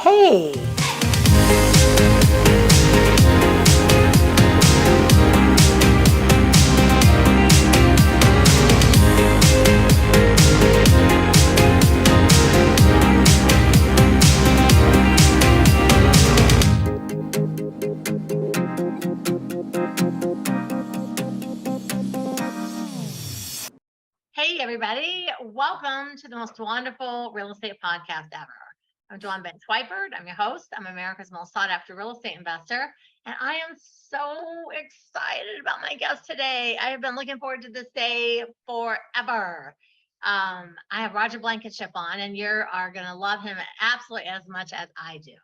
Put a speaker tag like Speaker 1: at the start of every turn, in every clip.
Speaker 1: Hey.
Speaker 2: Hey, everybody. Welcome to the most wonderful real estate podcast ever. I'm Dwan Twyford. I'm your host. I'm America's most sought after real estate investor. And I am so excited about my guest today. I have been looking forward to this day forever. I have Roger Blankenship on, and you are going to love him absolutely as much as I do.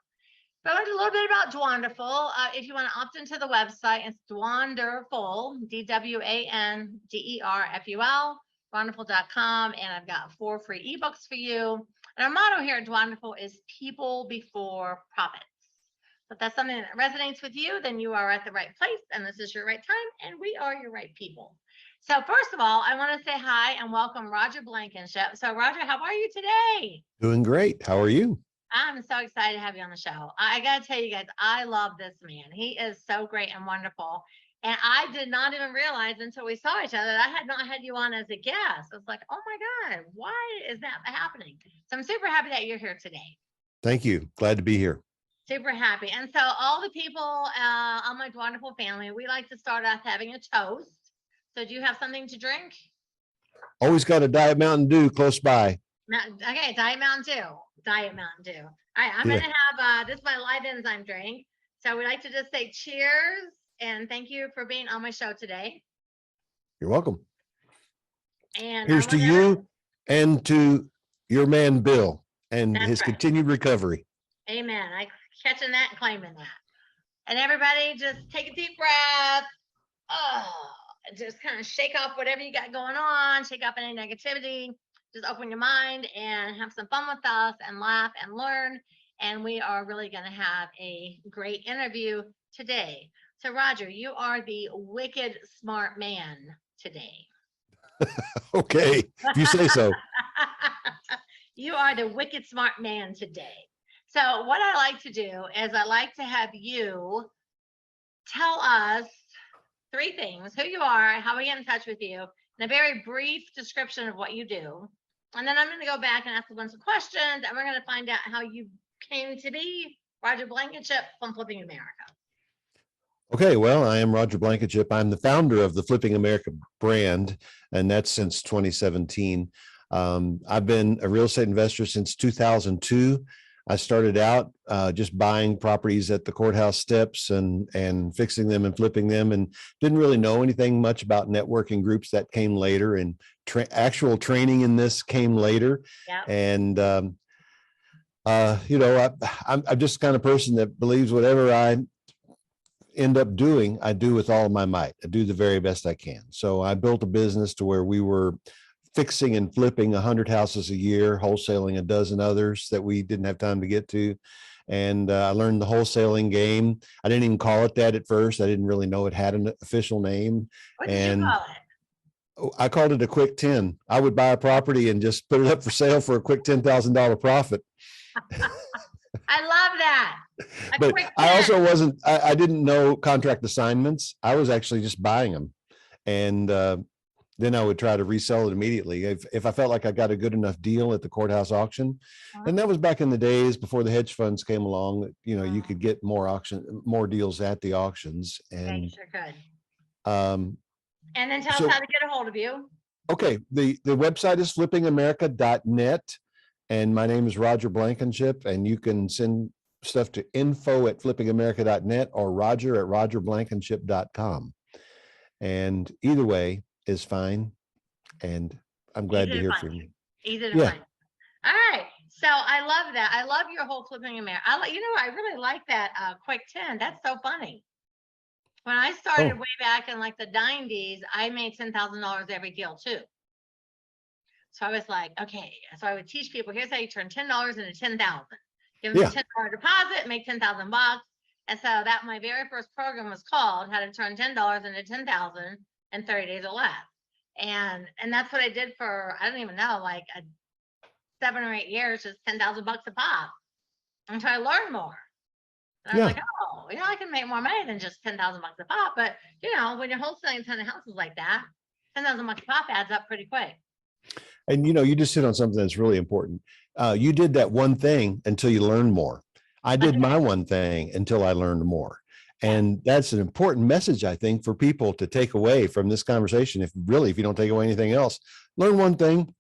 Speaker 2: But I learned a little bit about Dwanderful. If you want to opt into the website, it's Dwanderful, Dwanderful, Dwanderful.com, and I've got 4 free ebooks for you. And our motto here at Dwanderful is people before profits. So if that's something that resonates with you, then you are at the right place, and this is your right time, and we are your right people. So first of all, I want to say hi and welcome Roger Blankenship. So Roger, how are you today?
Speaker 3: Doing great. How are you?
Speaker 2: I'm so excited to have you on the show. I got to tell you guys, I love this man. He is so great and wonderful. And I did not even realize until we saw each other that I had not had you on as a guest. I was like, oh my God, why is that happening? So I'm super happy that you're here today.
Speaker 3: Thank you. Glad to be here.
Speaker 2: Super happy. And so all the people on my Dwanderful family, we like to start off having a toast. So do you have something to drink?
Speaker 3: Always got a Diet Mountain Dew close by.
Speaker 2: Okay, Diet Mountain Dew. Diet Mountain Dew. All right, I'm going to have, this is my live enzyme drink. So we like to just say cheers and thank you for being on my show today.
Speaker 3: You're welcome.
Speaker 2: And
Speaker 3: here's to you and to your man, Bill, and his continued recovery.
Speaker 2: Amen. I catching that and claiming that. And everybody just take a deep breath. Just kind of shake off whatever you got going on, shake off any negativity. Just open your mind and have some fun with us and laugh and learn. And we are really going to have a great interview today. So, Roger, you are the wicked smart man today.
Speaker 3: Okay, if you say so.
Speaker 2: You are the wicked smart man today. So what I like to do is I like to have you tell us 3 things: who you are, how we get in touch with you, and a very brief description of what you do. And then I'm going to go back and ask a bunch of questions, and we're going to find out how you came to be Roger Blankenship from Flipping America.
Speaker 3: Okay, well, I am Roger Blankenship. I'm the founder of the Flipping America brand, and that's since 2017. I've been a real estate investor since 2002. I started out just buying properties at the courthouse steps and fixing them and flipping them, and didn't really know anything much about networking groups. That came later, and actual training in this came later.
Speaker 2: Yep.
Speaker 3: And I'm just the kind of person that believes whatever I end up doing, I do with all my might. I do the very best I can. So I built a business to where we were fixing and flipping 100 houses a year, wholesaling a dozen others that we didn't have time to get to. And I learned the wholesaling game. I didn't even call it that at first. I didn't really know it had an official name.
Speaker 2: What did you call it?
Speaker 3: I called it a quick 10. I would buy a property and just put it up for sale for a quick $10,000 profit.
Speaker 2: I love that.
Speaker 3: But I also I didn't know contract assignments. I was actually just buying them. And then I would try to resell it immediately if I felt like I got a good enough deal at the courthouse auction. And that was back in the days before the hedge funds came along. You could get more deals at the auctions. And
Speaker 2: you sure could. And then tell us how to get a hold of you.
Speaker 3: Okay, the website is flippingamerica.net, and my name is Roger Blankenship, and you can send stuff to info@flippingamerica.net or roger@rogerblankenship.com. And either way is fine, and I'm glad to hear from you.
Speaker 2: Easy to find. All right, so I love that. I love your whole Flipping America. I really like that quick 10. That's so funny. When I started way back in like the 90s, I made $10,000 every deal too. So I was like, okay. So I would teach people, here's how you turn $10 into 10,000. Give them a $10 deposit, make 10,000 bucks. And so that my very first program was called How to Turn $10 into 10,000 in 30 days or less. And that's what I did for, I don't even know, like 7 or 8 years, just 10,000 bucks a pop. until I learned more. And I was like, oh, I can make more money than just 10,000 bucks a pop. But when you're wholesaling a ton of houses like that, 10,000 bucks a pop adds up pretty quick.
Speaker 3: And you just hit on something that's really important. You did that one thing until you learned more. I did my one thing until I learned more. And that's an important message, I think, for people to take away from this conversation. If you don't take away anything else, learn one thing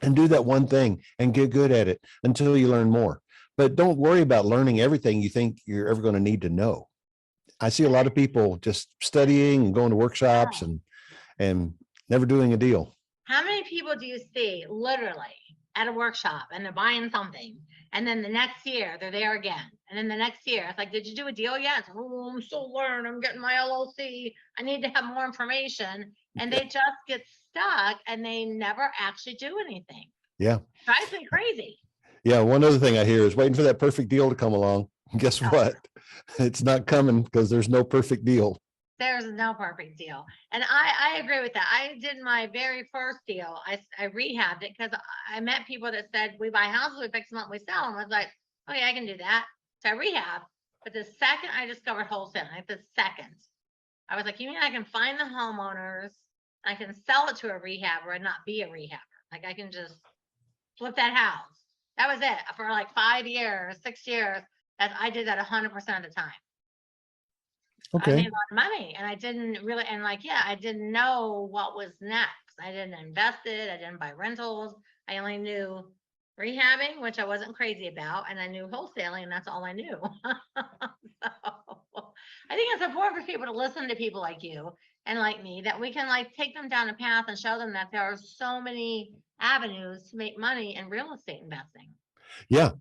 Speaker 3: and do that one thing and get good at it until you learn more. But don't worry about learning everything you think you're ever going to need to know. I see a lot of people just studying and going to workshops and never doing a deal.
Speaker 2: How many people do you see literally at a workshop and they're buying something, and then the next year they're there again, and then the next year it's like, did you do a deal yet? It's, oh, I'm still learning. I'm getting my LLC. I need to have more information, and they just get stuck and they never actually do anything.
Speaker 3: Yeah,
Speaker 2: drives me crazy.
Speaker 3: Yeah, one other thing I hear is waiting for that perfect deal to come along. Guess what? It's not coming because there's no perfect deal.
Speaker 2: There's no perfect deal. And I agree with that. I did my very first deal. I rehabbed it because I met people that said, we buy houses, we fix them up, we sell them. I was like, okay, I can do that. So I rehab. But the second I discovered wholesaling, like the second, I was like, you mean I can find the homeowners, I can sell it to a rehabber and not be a rehabber. Like I can just flip that house. That was it for like 5 years, 6 years. I did that 100% of the time.
Speaker 3: Okay.
Speaker 2: I made a lot of money, and I didn't really, I didn't know what was next. I didn't invest it. I didn't buy rentals. I only knew rehabbing, which I wasn't crazy about, and I knew wholesaling, and that's all I knew. So I think it's important for people to listen to people like you and like me, that we can like take them down a path and show them that there are so many avenues to make money in real estate investing.
Speaker 3: Yeah.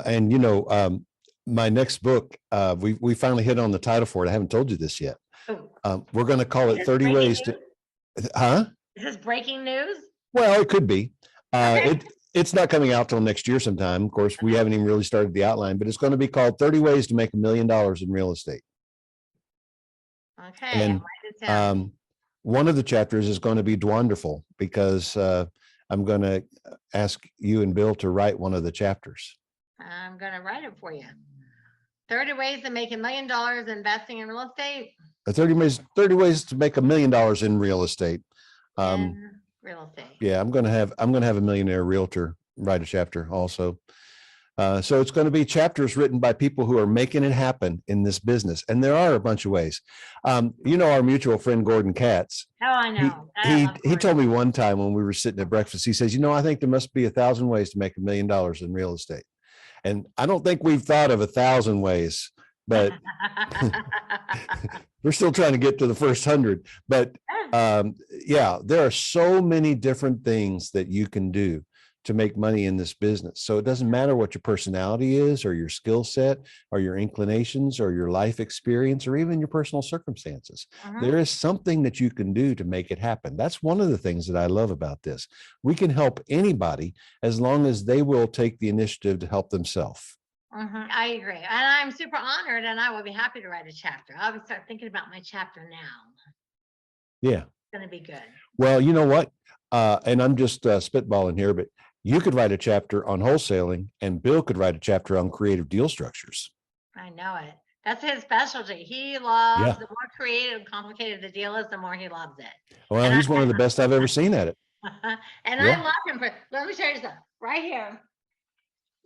Speaker 3: And my next book, we finally hit on the title for it. I haven't told you this yet. We're going to call it 30 Ways to,
Speaker 2: Is this breaking news?
Speaker 3: Well, it could be.
Speaker 2: Okay.
Speaker 3: It's not coming out till next year sometime. Of course, we haven't even really started the outline, but it's going to be called 30 Ways to Make $1 Million in Real Estate.
Speaker 2: Okay.
Speaker 3: And one of the chapters is going to be Dwanderful, because I'm going to ask you and Bill to write one of the chapters.
Speaker 2: I'm going to write it for you. 30 ways to make $1 million investing in real estate.
Speaker 3: 30 ways to make $1 million in real estate.
Speaker 2: Real estate.
Speaker 3: Yeah, I'm going to have a millionaire realtor write a chapter also. So it's going to be chapters written by people who are making it happen in this business. And there are a bunch of ways. Our mutual friend, Gordon Katz.
Speaker 2: Oh, I know.
Speaker 3: He told me one time when we were sitting at breakfast, he says, I think there must be 1,000 ways to make $1 million in real estate. And I don't think we've thought of 1,000 ways, but we're still trying to get to the first 100. But there are so many different things that you can do to make money in this business. So it doesn't matter what your personality is, or your skill set, or your inclinations, or your life experience, or even your personal circumstances. There is something that you can do to make it happen. That's one of the things that I love about this. We can help anybody as long as they will take the initiative to help themselves.
Speaker 2: I agree. And I'm super honored, and I will be happy to write a chapter. I'll start thinking about my chapter now.
Speaker 3: Yeah.
Speaker 2: It's going to be good.
Speaker 3: Well, you know what? And I'm just spitballing here, but you could write a chapter on wholesaling, and Bill could write a chapter on creative deal structures.
Speaker 2: I know it. That's his specialty. He loves the more creative, complicated the deal is, the more he loves it.
Speaker 3: Well, and he's one of the best I've ever seen at it.
Speaker 2: And I love him for, let me show you something right here.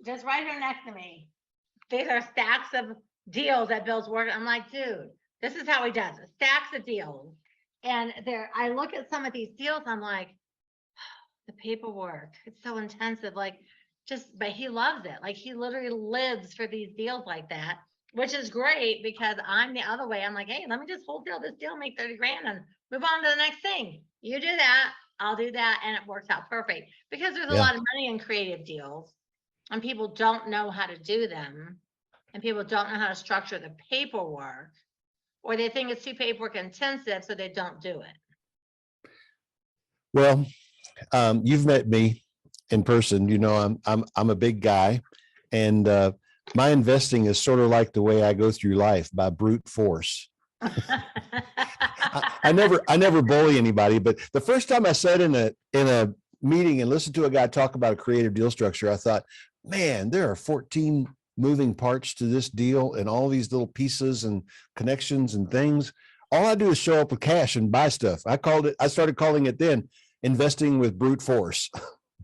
Speaker 2: Just right here next to me. These are stacks of deals that Bill's working. I'm like, dude, this is how he does it. Stacks of deals. And I look at some of these deals, I'm like, the paperwork, it's so intensive, but he loves it. Like he literally lives for these deals like that, which is great because I'm the other way. I'm like, hey, let me just wholesale this deal, make 30 grand and move on to the next thing. You do that, I'll do that. And it works out perfect because there's a lot of money in creative deals and people don't know how to do them. And people don't know how to structure the paperwork, or they think it's too paperwork intensive, so they don't do it.
Speaker 3: Well, you've met me in person. I'm a big guy, and my investing is sort of like the way I go through life, by brute force. I never bully anybody, but the first time I sat in a meeting and listened to a guy talk about a creative deal structure, I thought, man, there are 14 moving parts to this deal and all these little pieces and connections and things. All I do is show up with cash and buy stuff. I started calling it then investing with brute force.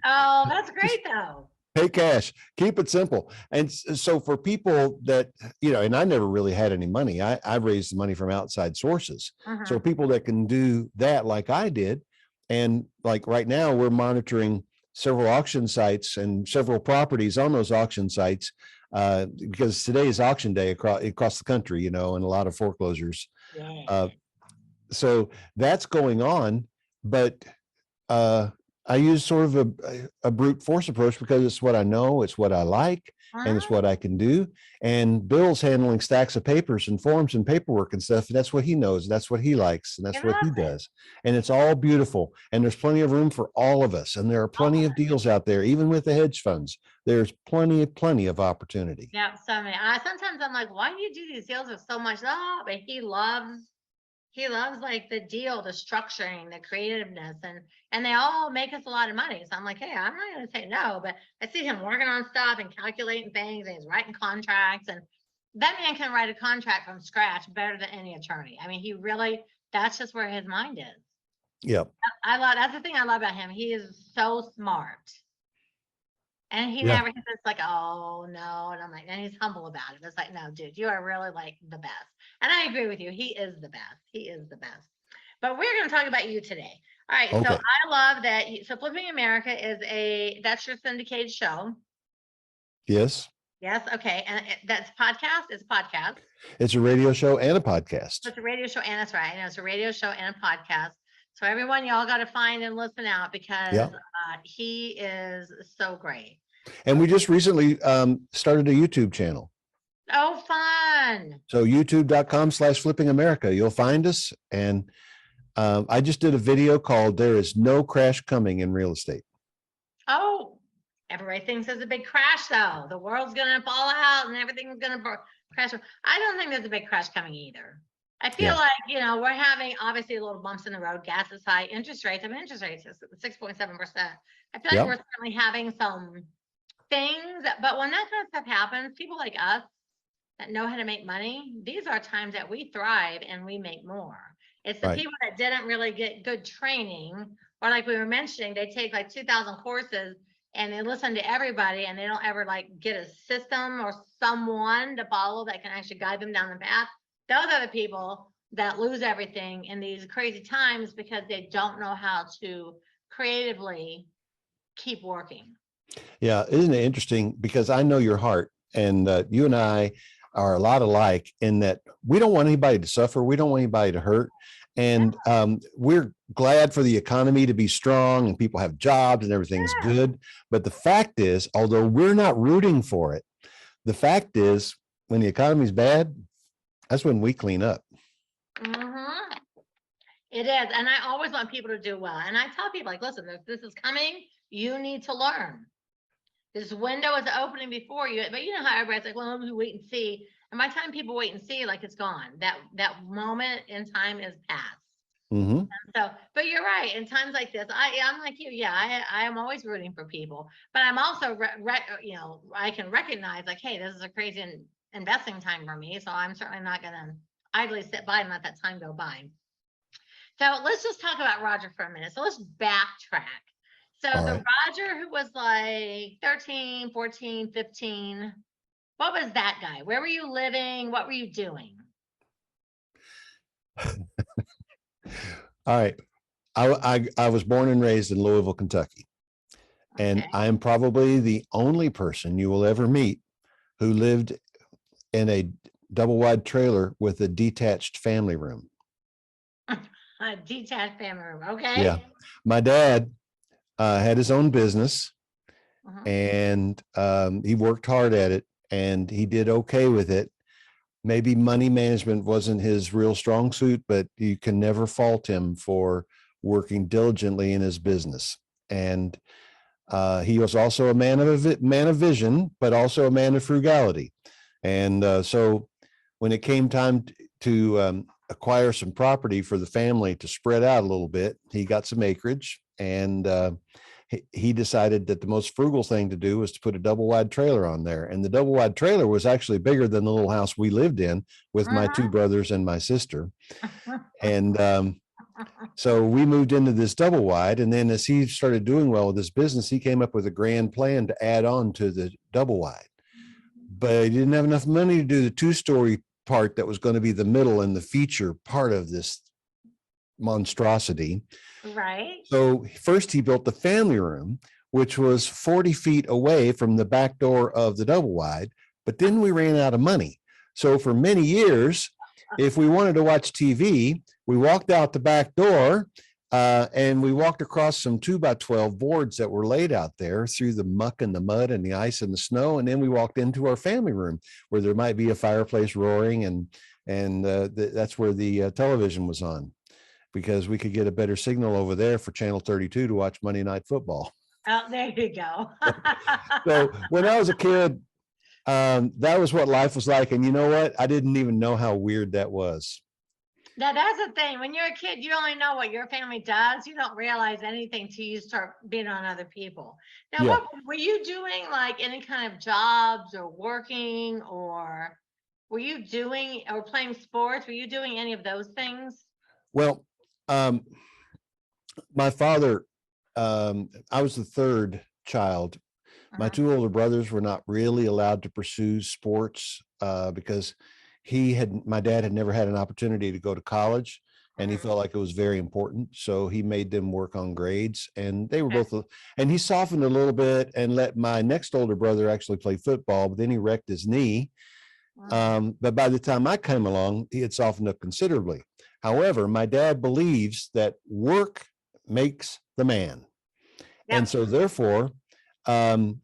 Speaker 2: Oh, that's great though.
Speaker 3: Pay cash, keep it simple. And so for people that, and I never really had any money, I raised money from outside sources. So people that can do that like I did, and like right now we're monitoring several auction sites and several properties on those auction sites, because today is auction day across the country, and a lot of foreclosures.
Speaker 2: Yeah.
Speaker 3: So that's going on, but I use sort of a brute force approach because it's what I know, it's what I like, and it's what I can do. And Bill's handling stacks of papers and forms and paperwork and stuff. And that's what he knows. That's what he likes. And that's what he does. And it's all beautiful. And there's plenty of room for all of us. And there are plenty of deals out there, even with the hedge funds. There's plenty of opportunity.
Speaker 2: Yeah, so many. Sometimes I'm like, why do you do these deals with so much? Oh, but he loves like the deal, the structuring, the creativeness, and they all make us a lot of money. So I'm like, hey, I'm not going to say no, but I see him working on stuff and calculating things, and he's writing contracts, and that man can write a contract from scratch better than any attorney. I mean, that's just where his mind is.
Speaker 3: Yep.
Speaker 2: That's the thing I love about him. He is so smart. And he never, he's just like, oh no. And I'm like, and he's humble about it. It's like, no, dude, you are really like the best. And I agree with you. He is the best. He is the best. But we're going to talk about you today. All right. Okay. So I love that. So Flipping America that's your syndicated show.
Speaker 3: Yes.
Speaker 2: Yes. Okay. And that's podcast. It's a podcast.
Speaker 3: It's a radio show and a podcast.
Speaker 2: It's a radio show. And that's right. And it's a radio show and a podcast. So everyone, y'all got to find and listen out because he is so great.
Speaker 3: And we just recently started a YouTube channel.
Speaker 2: Oh, fun.
Speaker 3: So youtube.com/Flipping America. You'll find us. And I just did a video called "There is no crash coming in real estate."
Speaker 2: Oh, everybody thinks there's a big crash though. The world's going to fall out and everything's going to crash. I don't think there's a big crash coming either. I feel like, we're having obviously little bumps in the road. Gas is high, interest rates. Interest rates is 6.7%. I feel like we're certainly having some things, but when that kind of stuff happens, people like us that know how to make money, these are times that we thrive and we make more. It's the people that didn't really get good training, or like we were mentioning, they take like 2,000 courses and they listen to everybody and they don't ever like get a system or someone to follow that can actually guide them down the path. Those are the people that lose everything in these crazy times because they don't know how to creatively keep working.
Speaker 3: Yeah, isn't it interesting? Because I know your heart, and you and I are a lot alike in that we don't want anybody to suffer. We don't want anybody to hurt. And we're glad for the economy to be strong and people have jobs and everything's good. But the fact is, although we're not rooting for it, the fact is when the economy's bad, that's when we clean up.
Speaker 2: It is. And I always want people to do well. And I tell people, like, listen, if this is coming, you need to learn. This window is opening before you. But you know how everybody's like, well, let me wait and see. And by the time people wait and see, like, it's gone. That moment in time is past. So, but you're right. In times like this, I'm like you. Yeah, I am always rooting for people. But I'm also, I can recognize, like, hey, this is a crazy investing time for me, so I'm certainly not going to idly sit by and let that time go by. So let's just talk about Roger for a minute. So let's backtrack. So the Roger who was like 13, 14, 15, what was that guy? Where were you living? What were you doing?
Speaker 3: All right. I was born and raised in Louisville, Kentucky. And I am probably the only person you will ever meet who lived in a double wide trailer with a detached family room.
Speaker 2: A detached family room. Okay.
Speaker 3: Yeah. My dad had his own business and he worked hard at it and he did okay with it. Maybe money management wasn't his real strong suit, but you can never fault him for working diligently in his business. And he was also a man of vision, but also a man of frugality. And so when it came time to acquire some property for the family to spread out a little bit, he got some acreage and he decided that the most frugal thing to do was to put a double wide trailer on there. And the double wide trailer was actually bigger than the little house we lived in with my two brothers and my sister. And so we moved into this double wide. And then as he started doing well with his business, he came up with a grand plan to add on to the double wide. But he didn't have enough money to do the 2-story part that was going to be the middle and the feature part of this monstrosity.
Speaker 2: Right.
Speaker 3: So first he built the family room, which was 40 feet away from the back door of the double wide. But then we ran out of money. So for many years, if we wanted to watch TV, we walked out the back door and we walked across some 2x12 boards that were laid out there through the muck and the mud and the ice and the snow. And then we walked into our family room where there might be a fireplace roaring, and that's where the television was on, because we could get a better signal over there for channel 32 to watch Monday Night Football.
Speaker 2: Oh, there you go.
Speaker 3: So when I was a kid, that was what life was like. And you know what? I didn't even know how weird that was.
Speaker 2: Now that's the thing. When you're a kid, you only know what your family does. You don't realize anything till you start being on other people. Now,
Speaker 3: Yeah.
Speaker 2: what were you doing? Like any kind of jobs or working, or were you doing or playing sports? Were you doing any of those things?
Speaker 3: Well, my father, I was the third child. My two older brothers were not really allowed to pursue sports because my dad had never had an opportunity to go to college, and he felt like it was very important. So he made them work on grades, and they were both, and he softened a little bit and let my next older brother actually play football, but then he wrecked his knee. But by the time I came along, he had softened up considerably. However, my dad believes that work makes the man.
Speaker 2: Yep.
Speaker 3: And so therefore, I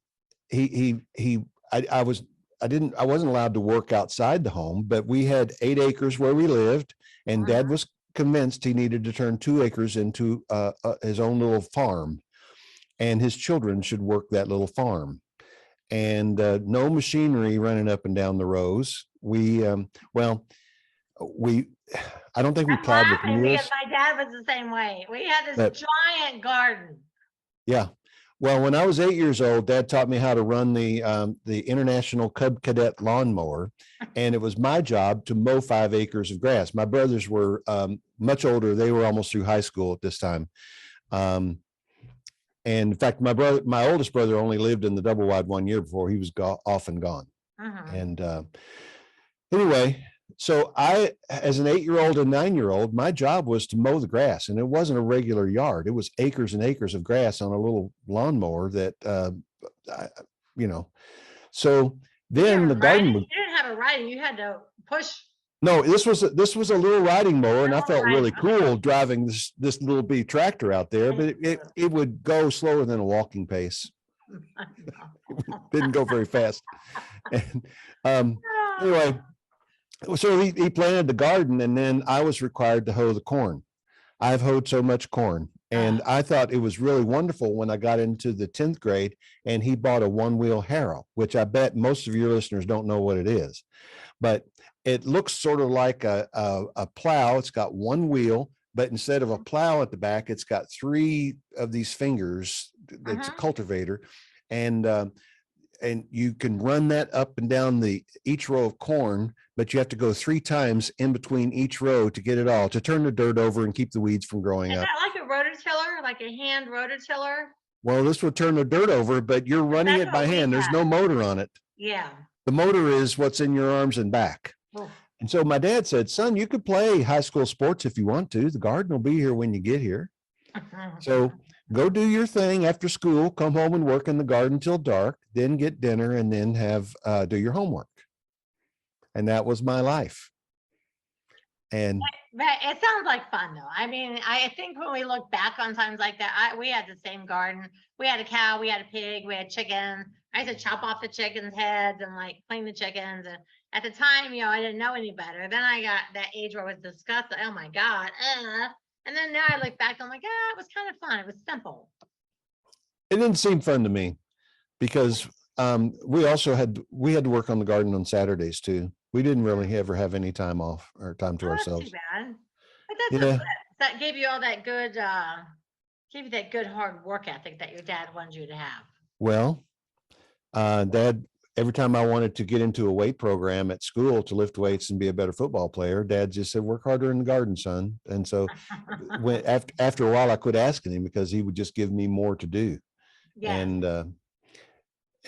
Speaker 3: wasn't allowed to work outside the home, but we had 8 acres where we lived, and Dad was convinced he needed to turn 2 acres into his own little farm, and his children should work that little farm. And no machinery running up and down the rows. I don't think we plowed with
Speaker 2: laughing
Speaker 3: mules.
Speaker 2: because my dad was the same way. We had this giant garden.
Speaker 3: Yeah. Well, when I was 8 years old, Dad taught me how to run the International Cub Cadet lawnmower, and it was my job to mow 5 acres of grass. My brothers were much older; they were almost through high school at this time. And in fact, my oldest brother, only lived in the double wide 1 year before he was off and gone. And anyway, so I, as an 8-year-old and 9-year-old, my job was to mow the grass, and it wasn't a regular yard. It was acres and acres of grass on a little lawnmower that, so then the garden.
Speaker 2: You didn't have a riding, you had to push.
Speaker 3: No, this was a little riding mower, and I felt really cool driving this little bitty tractor out there, but it would go slower than a walking pace. Didn't go very fast. And anyway, so he planted the garden, and then I was required to hoe the corn. I've hoed so much corn, and I thought it was really wonderful when I got into the 10th grade and he bought a 1-wheel harrow, which I bet most of your listeners don't know what it is, but it looks sort of like a plow. It's got 1 wheel, but instead of a plow at the back, it's got 3 of these fingers. It's a cultivator, and you can run that up and down each row of corn, but you have to go 3 times in between each row to get it all, to turn the dirt over and keep the weeds from growing up.
Speaker 2: Is that like a rototiller, like a hand rototiller?
Speaker 3: Well, this would turn the dirt over, but you're running it by hand. There's no motor on it.
Speaker 2: Yeah.
Speaker 3: The motor is what's in your arms and back. And so my dad said, son, you could play high school sports if you want to. The garden will be here when you get here. So go do your thing after school, come home and work in the garden till dark, then get dinner, and then do your homework. And that was my life. And
Speaker 2: but it sounds like fun though. I mean, I think when we look back on times like that, we had the same garden. We had a cow, we had a pig, we had chicken. I used to chop off the chickens' heads and like clean the chickens. And at the time, I didn't know any better. Then I got that age where I was disgusted. Oh my God. And then now I look back, I'm like, it was kind of fun. It was simple.
Speaker 3: It didn't seem fun to me because we had to work on the garden on Saturdays too. We didn't really ever have any time off or time to ourselves.
Speaker 2: That's too bad. But that's good. That gave you all that good Give you that good hard work ethic that your dad wanted you to have.
Speaker 3: Well, Dad, every time I wanted to get into a weight program at school to lift weights and be a better football player, Dad just said, work harder in the garden, son. And so when after a while, I quit asking him because he would just give me more to do.
Speaker 2: Yes.
Speaker 3: And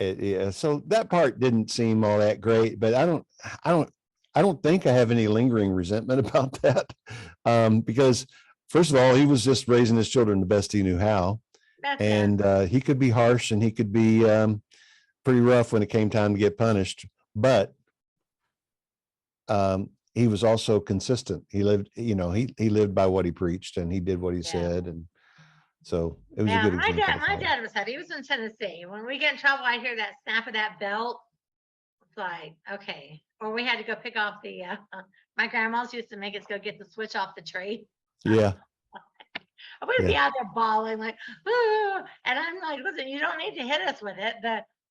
Speaker 3: yeah, so that part didn't seem all that great, but I don't think I have any lingering resentment about that. Because first of all, he was just raising his children the best he knew how.
Speaker 2: That's
Speaker 3: And he could be harsh and he could be pretty rough when it came time to get punished, but he was also consistent. He lived, he lived by what he preached and he did what he said. And so it was a good example.
Speaker 2: My dad was that. He was in Tennessee. When we get in trouble, I hear that snap of that belt. It's like, okay. Or we had to go pick off the, my grandma's used to make us go get the switch off the tree.
Speaker 3: Yeah.
Speaker 2: We'd be out there bawling like, ooh, and I'm like, listen, you don't need to hit us with it.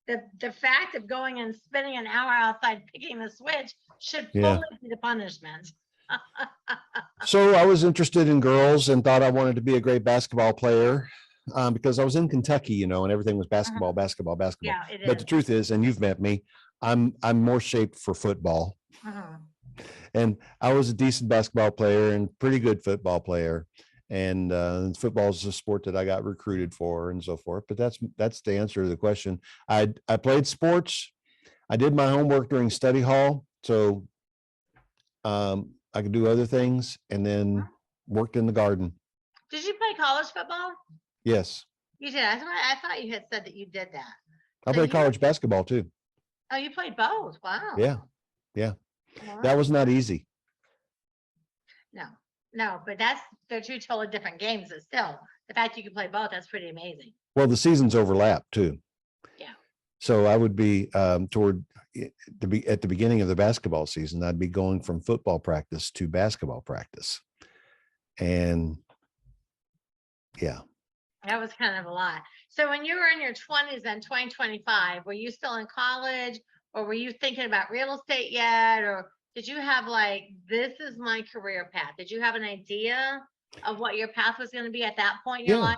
Speaker 2: The fact of going and spending an hour outside picking the switch should fully be the punishment.
Speaker 3: So I was interested in girls and thought I wanted to be a great basketball player because I was in Kentucky, and everything was basketball.
Speaker 2: Yeah, it
Speaker 3: But
Speaker 2: is.
Speaker 3: the truth is, and you've met me, I'm more shaped for football. And I was a decent basketball player and pretty good football player. And football is a sport that I got recruited for and so forth. But that's the answer to the question. I played sports. I did my homework during study hall, so I could do other things, and then worked in the garden.
Speaker 2: Did you play college football?
Speaker 3: Yes.
Speaker 2: You did. I thought you had said that you did that.
Speaker 3: I played college basketball too.
Speaker 2: Oh, you played both. Wow.
Speaker 3: Yeah. Wow. That was not easy.
Speaker 2: No, but they're two totally different games, but still, the fact you can play both, that's pretty amazing.
Speaker 3: Well, the seasons overlap too.
Speaker 2: Yeah.
Speaker 3: So I would be at the beginning of the basketball season, I'd be going from football practice to basketball practice. And yeah.
Speaker 2: That was kind of a lot. So when you were in your 20s and 2025, were you still in college, or were you thinking about real estate yet? Or did you have like, this is my career path? Did you have an idea of what your path was going to be at that point in your life?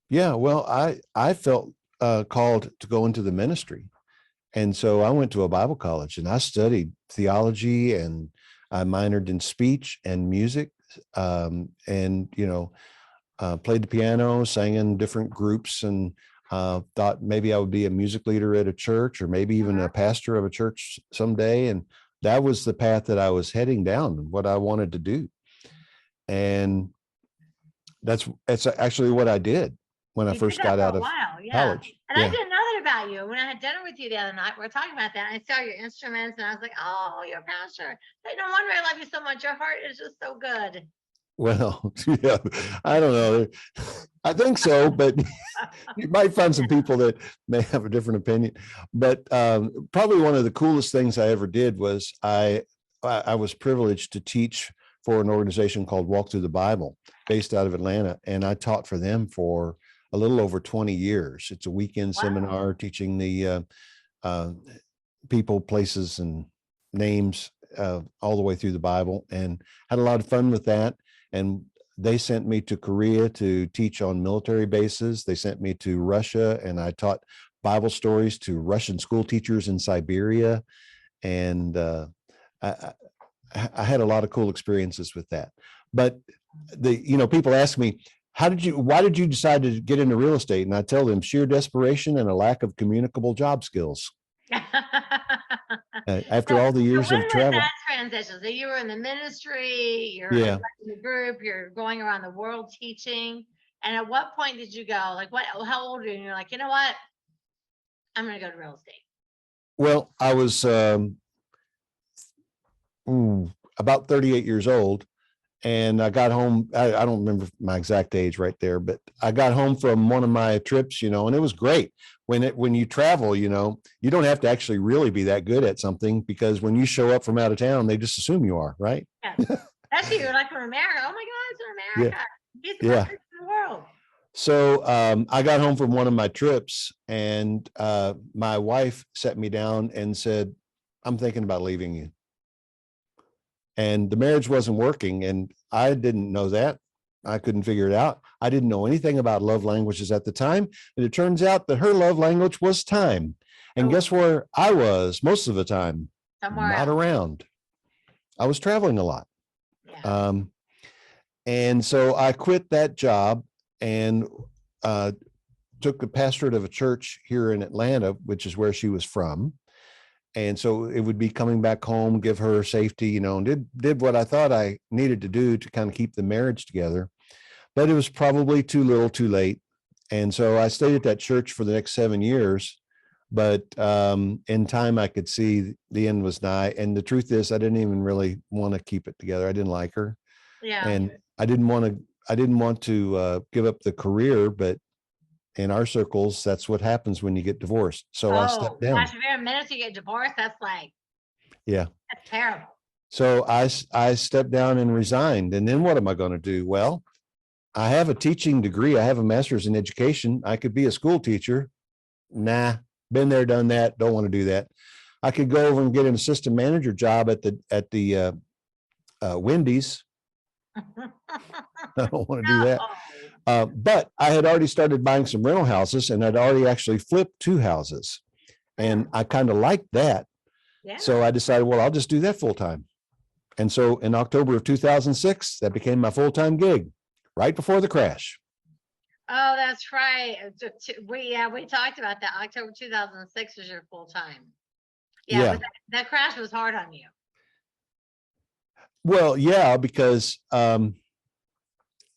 Speaker 3: Yeah. Well, I felt called to go into the ministry. And so I went to a Bible college and I studied theology, and I minored in speech and music, and, played the piano, sang in different groups, and thought maybe I would be a music leader at a church, or maybe even a pastor of a church someday. And that was the path that I was heading down, what I wanted to do. And that's actually what I did when I first got out of college.
Speaker 2: And I didn't know that about you. When I had dinner with you the other night, we were talking about that. And I saw your instruments and I was like, oh, you're a pastor. No wonder I love you so much. Your heart is just so good.
Speaker 3: Well, yeah, I don't know. I think so, but you might find some people that may have a different opinion. But probably one of the coolest things I ever did was I was privileged to teach for an organization called Walk Through the Bible, based out of Atlanta. And I taught for them for a little over 20 years. It's a weekend seminar teaching the people, places, and names all the way through the Bible, and had a lot of fun with that. And they sent me to Korea to teach on military bases. They sent me to Russia, and I taught Bible stories to Russian school teachers in Siberia. And I had a lot of cool experiences with that. But people ask me, why did you decide to get into real estate? And I tell them sheer desperation and a lack of communicable job skills. After all the years of travel.
Speaker 2: That transition? So you were in the ministry, you're in the group, you're going around the world teaching. And at what point did you go, like, how old are you? And you're like, you know what? I'm going to go to real estate.
Speaker 3: Well, I was about 38 years old. And I got home, I don't remember my exact age right there, but I got home from one of my trips, and it was great. When you travel, you don't have to actually really be that good at something, because when you show up from out of town, they just assume you are, right?
Speaker 2: Yeah. Especially you're like from America. Oh my God, it's from America. He's the best in the world.
Speaker 3: So I got home from one of my trips, and my wife sat me down and said, I'm thinking about leaving you. And the marriage wasn't working, and I didn't know that. I couldn't figure it out. I didn't know anything about love languages at the time. And it turns out that her love language was time. And
Speaker 2: Oh,
Speaker 3: guess where I was most of the time?
Speaker 2: somewhere
Speaker 3: Not
Speaker 2: else.
Speaker 3: around. I was traveling a lot.
Speaker 2: Yeah.
Speaker 3: And so I quit that job and took the pastorate of a church here in Atlanta, which is where she was from. And so it would be coming back home, give her safety, you know, and did what I thought I needed to do to kind of keep the marriage together. But it was probably too little too late. And so I stayed at that church for the next 7 years. But in time, I could see the end was nigh. And the truth is, I didn't even really want to keep it together. I didn't like her.
Speaker 2: Yeah.
Speaker 3: And I didn't want to give up the career, but in our circles, that's what happens when you get divorced. So I stepped down.
Speaker 2: Gosh, if you're a minute you get divorced, that's like,
Speaker 3: Yeah.
Speaker 2: that's terrible.
Speaker 3: So I stepped down and resigned. And then what am I going to do? Well, I have a teaching degree. I have a master's in education. I could be a school teacher. Nah, been there, done that. Don't want to do that. I could go over and get an assistant manager job at the Wendy's. I don't want to do that. But I had already started buying some rental houses, and I'd already actually flipped 2 houses. And I kind of liked that.
Speaker 2: Yeah.
Speaker 3: So I decided, well, I'll just do that full time. And so in October of 2006, that became my full-time gig right before the crash.
Speaker 2: Oh, that's right. We talked about that. October 2006 was your full time. Yeah, but that crash was hard on you.
Speaker 3: Well, yeah, because I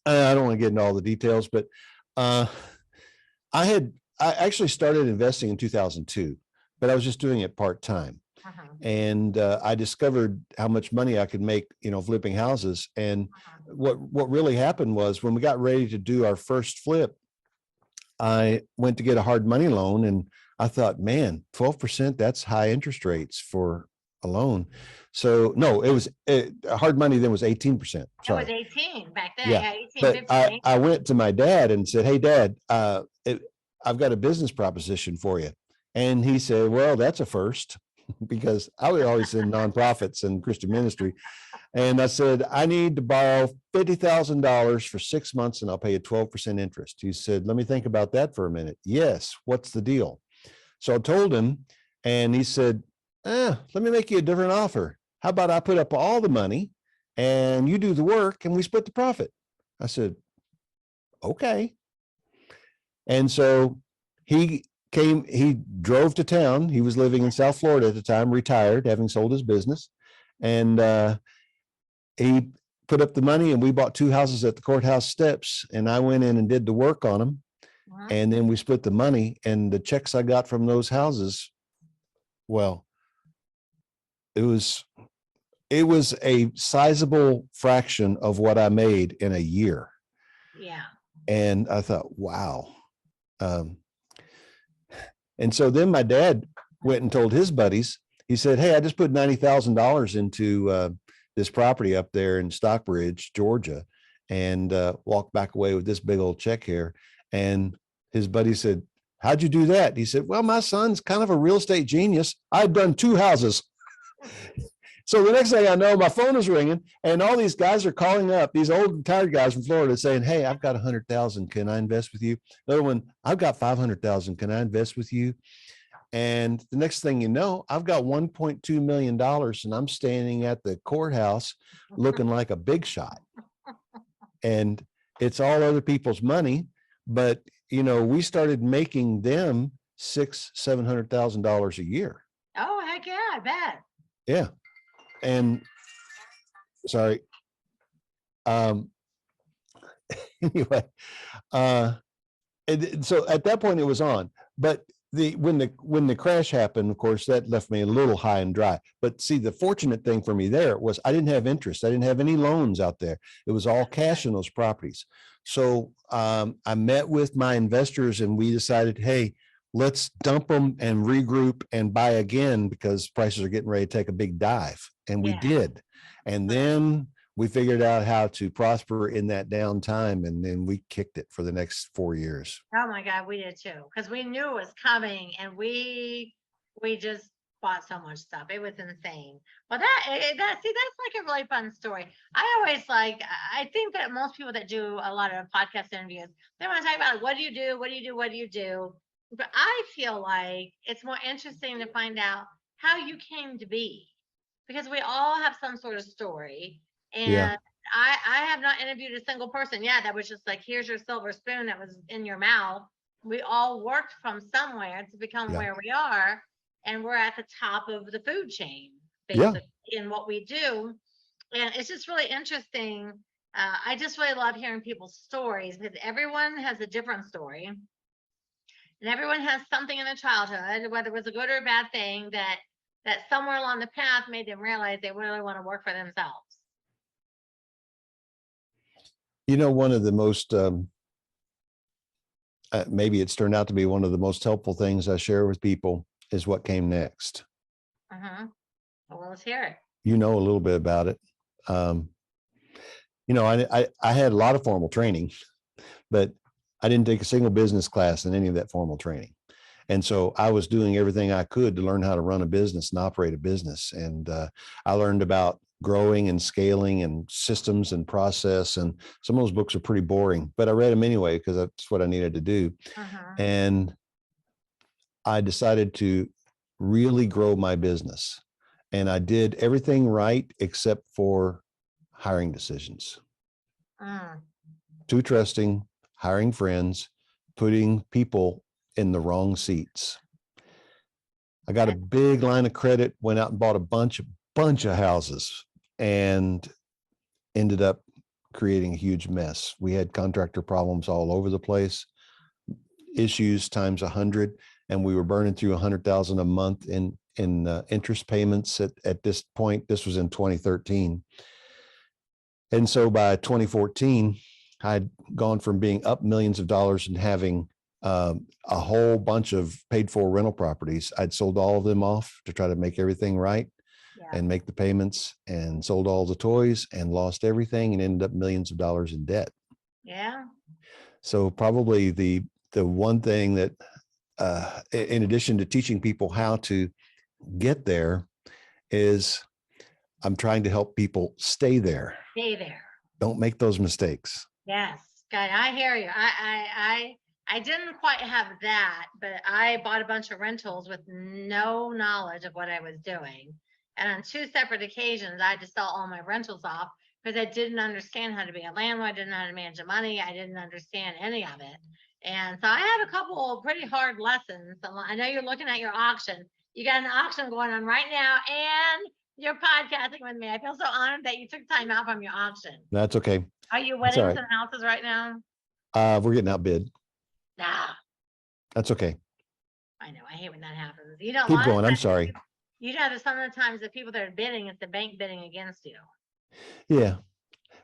Speaker 3: don't want to get into all the details, but I actually started investing in 2002, but I was just doing it part-time. And I discovered how much money I could make, you know, flipping houses. And what really happened was when we got ready to do our first flip, I went to get a hard money loan, and I thought, man, 12%, that's high interest rates for a loan. So no, it was hard money then was 18%. Sorry.
Speaker 2: It was 18 back then.
Speaker 3: Yeah,
Speaker 2: 18,
Speaker 3: but
Speaker 2: 15.
Speaker 3: I went to my dad and said, hey, Dad, I've got a business proposition for you. And he said, well, that's a first, because I was always in nonprofits and Christian ministry. And I said, I need to borrow $50,000 for 6 months and I'll pay you 12% interest. He said, let me think about that for a minute. Yes. What's the deal? So I told him, and he said, let me make you a different offer. How about I put up all the money and you do the work and we split the profit? I said, okay. And so he drove to town. He was living in South Florida at the time, retired, having sold his business. And he put up the money and we bought 2 houses at the courthouse steps, and I went in and did the work on them. And then we split the money, and the checks I got from those houses, well, it was a sizable fraction of what I made in a year. Yeah. And I thought, wow. And so then my dad went and told his buddies. He said, hey, I just put $90,000 into this property up there in Stockbridge, Georgia, and walked back away with this big old check here. And his buddy said, how'd you do that? He said, well, my son's kind of a real estate genius. I'd done 2 houses. So the next thing I know, my phone is ringing, and all these guys are calling up, these old retired guys from Florida, saying, hey, I've got 100,000. Can I invest with you? Another one, I've got 500,000. Can I invest with you? And the next thing you know, I've got $1.2 million, and I'm standing at the courthouse looking like a big shot. And it's all other people's money. But, you know, we started making them $600,000-700,000 a year.
Speaker 2: Oh, heck yeah, I bet.
Speaker 3: Yeah. And sorry. Anyway, and so at that point it was on, but when the crash happened, of course, that left me a little high and dry. But see, the fortunate thing for me there was I didn't have interest. I didn't have any loans out there. It was all cash in those properties. So I met with my investors and we decided, hey, let's dump them and regroup and buy again because prices are getting ready to take a big dive. And we did. And then we figured out how to prosper in that downtime, and then we kicked it for the next 4 years.
Speaker 2: Oh my God, we did too, because we knew it was coming, and we just bought so much stuff. It was insane. But that's like a really fun story. I always I think that most people that do a lot of podcast interviews, they want to talk about, like, what do you do? What do you do? What do you do? But I feel like it's more interesting to find out how you came to be, because we all have some sort of story.
Speaker 3: Yeah.
Speaker 2: And I have not interviewed a single person yet that was just like, here's your silver spoon that was in your mouth. We all worked from somewhere to become
Speaker 3: Yeah.
Speaker 2: where we are, and we're at the top of the food chain,
Speaker 3: Yeah.
Speaker 2: basically, in what we do. And it's just really interesting. I just really love hearing people's stories, because everyone has a different story, and everyone has something in their childhood, whether it was a good or a bad thing, that somewhere along the path made them realize they really want to work for themselves.
Speaker 3: You know, one of the most, maybe it's turned out to be one of the most helpful things I share with people is what came next.
Speaker 2: Well, let's hear it.
Speaker 3: You know a little bit about it. You know, I had a lot of formal training, but I didn't take a single business class in any of that formal training. And so I was doing everything I could to learn how to run a business and operate a business. And I learned about growing and scaling and systems and process. And some of those books are pretty boring, but I read them anyway, because that's what I needed to do. And I decided to really grow my business. And I did everything right except for hiring decisions. Too trusting, hiring friends, putting people in the wrong seats. I got a big line of credit, went out and bought a bunch of houses, and ended up creating a huge mess. We had contractor problems all over the place, issues times 100, and we were burning through 100,000 a month in interest payments at this point. This was in 2013. And so by 2014, I'd gone from being up millions of dollars and having a whole bunch of paid for rental properties. I'd sold all of them off to try to make everything right and make the payments, and sold all the toys and lost everything and ended up millions of dollars in debt.
Speaker 2: Yeah.
Speaker 3: So probably the one thing that, in addition to teaching people how to get there, is I'm trying to help people stay there.
Speaker 2: Stay there.
Speaker 3: Don't make those mistakes.
Speaker 2: Yes. God, I hear you. I didn't quite have that, but I bought a bunch of rentals with no knowledge of what I was doing. And on 2 separate occasions, I had to sell all my rentals off because I didn't understand how to be a landlord. I didn't know how to manage the money. I didn't understand any of it. And so I had a couple of pretty hard lessons. I know you're looking at your auction. You got an auction going on right now, and you're podcasting with me. I feel so honored that you took time out from your auction.
Speaker 3: That's okay.
Speaker 2: Are you
Speaker 3: That's
Speaker 2: winning
Speaker 3: all right.
Speaker 2: some houses right now?
Speaker 3: We're getting outbid.
Speaker 2: Nah.
Speaker 3: That's okay.
Speaker 2: I know. I hate when that happens. You know,
Speaker 3: Keep going. I'm sorry.
Speaker 2: You know, some of the times the people that are bidding, it's the bank bidding against you.
Speaker 3: Yeah.